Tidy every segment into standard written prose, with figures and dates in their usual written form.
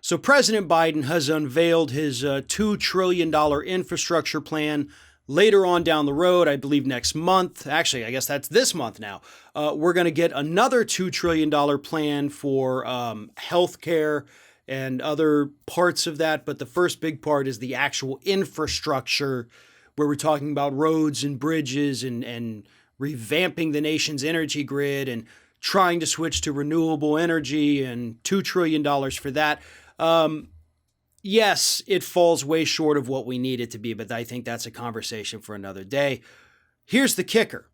So President Biden has unveiled his $2 trillion infrastructure plan later on down the road, I believe next month. Actually, I guess that's this month now. We're going to get another $2 trillion plan for healthcare and other parts of that. But the first big part is the actual infrastructure, where we're talking about roads and bridges and revamping the nation's energy grid and trying to switch to renewable energy, and $2 trillion for that. Yes, it falls way short of what we need it to be, but I think that's a conversation for another day. Here's the kicker.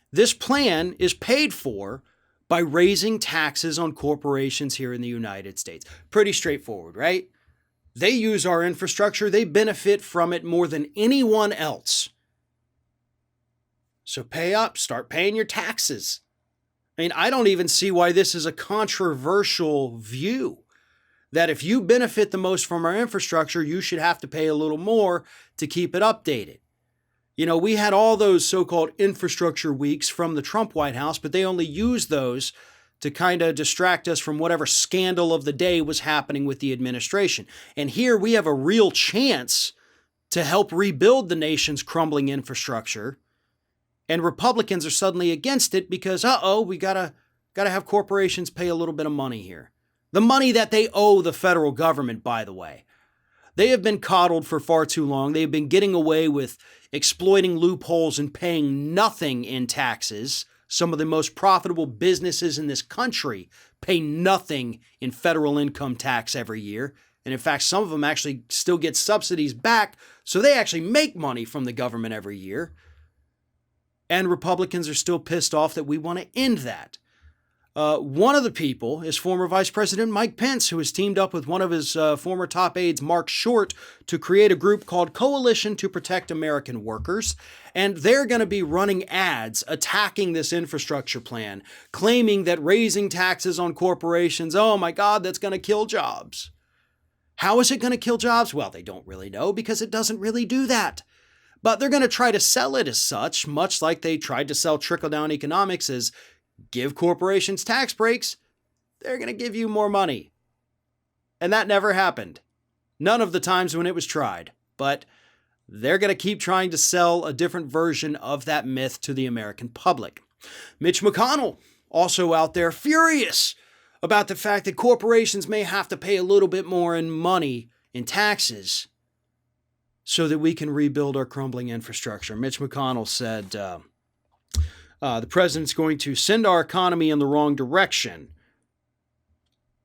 This plan is paid for by raising taxes on corporations here in the United States. Pretty straightforward, right? They use our infrastructure. They benefit from it more than anyone else. So pay up, start paying your taxes. I mean, I don't even see why this is a controversial view. That if you benefit the most from our infrastructure, you should have to pay a little more to keep it updated. You know, we had all those so-called infrastructure weeks from the Trump White House, but they only used those to kind of distract us from whatever scandal of the day was happening with the administration. And here we have a real chance to help rebuild the nation's crumbling infrastructure. And Republicans are suddenly against it because, we gotta have corporations pay a little bit of money here. The money that they owe the federal government, by the way. They have been coddled for far too long. They've been getting away with exploiting loopholes and paying nothing in taxes. Some of the most profitable businesses in this country pay nothing in federal income tax every year. And in fact, some of them actually still get subsidies back, so they actually make money from the government every year. And Republicans are still pissed off that we want to end that. One of the people is former Vice President Mike Pence, who has teamed up with one of his former top aides, Mark Short, to create a group called Coalition to Protect American Workers. And they're going to be running ads attacking this infrastructure plan, claiming that raising taxes on corporations, oh my God, that's going to kill jobs. How is it going to kill jobs? Well, they don't really know because it doesn't really do that. But they're going to try to sell it as such, much like they tried to sell trickle-down economics as give corporations tax breaks, they're going to give you more money. And that never happened. None of the times when it was tried. But they're going to keep trying to sell a different version of that myth to the American public. Mitch McConnell, also out there furious about the fact that corporations may have to pay a little bit more in money in taxes so that we can rebuild our crumbling infrastructure. Mitch McConnell said, the president's going to send our economy in the wrong direction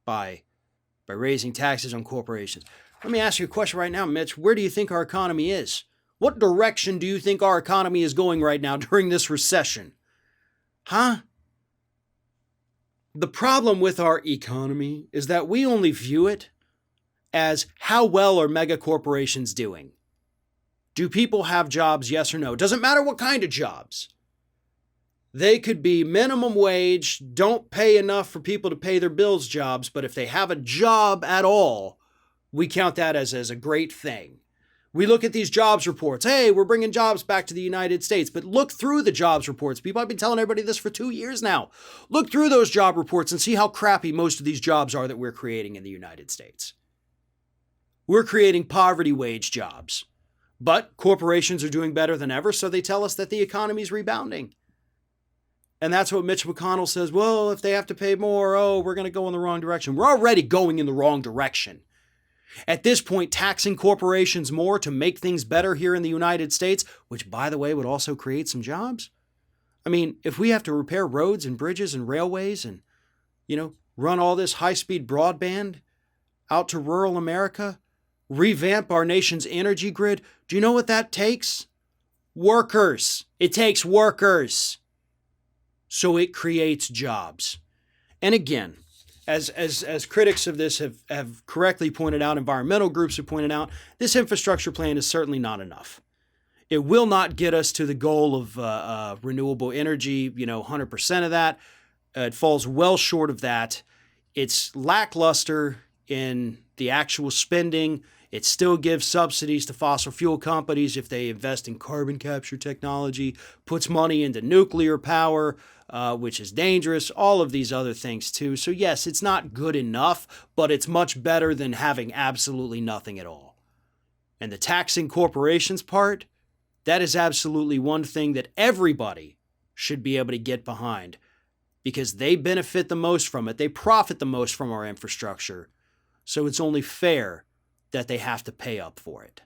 by raising taxes on corporations. Let me ask you a question right now, Mitch. Where do you think our economy is? What direction do you think our economy is going right now during this recession? Huh? The problem with our economy is that we only view it as how well are mega corporations doing. Do people have jobs, yes or no? Doesn't matter what kind of jobs. They could be minimum wage, don't pay enough for people to pay their bills jobs, but if they have a job at all, we count that as a great thing. We look at these jobs reports. Hey, we're bringing jobs back to the United States, but look through the jobs reports. People, I've been telling everybody this for 2 years now. Look through those job reports and see how crappy most of these jobs are that we're creating in the United States. We're creating poverty wage jobs, but corporations are doing better than ever, so they tell us that the economy's rebounding. And that's what Mitch McConnell says, well, if they have to pay more, we're going to go in the wrong direction. We're already going in the wrong direction. At this point, taxing corporations more to make things better here in the United States, which, by the way, would also create some jobs. I mean, if we have to repair roads and bridges and railways and, run all this high-speed broadband out to rural America, revamp our nation's energy grid, do you know what that takes? Workers. It takes workers. So it creates jobs. And again, as critics of this have correctly pointed out, environmental groups have pointed out, this infrastructure plan is certainly not enough. It will not get us to the goal of renewable energy, 100% of that. It falls well short of that. It's lackluster in the actual spending. It still gives subsidies to fossil fuel companies if they invest in carbon capture technology, puts money into nuclear power, which is dangerous, all of these other things too. So yes, it's not good enough, but it's much better than having absolutely nothing at all. And the taxing corporations part, that is absolutely one thing that everybody should be able to get behind because they benefit the most from it. They profit the most from our infrastructure. So it's only fair that they have to pay up for it.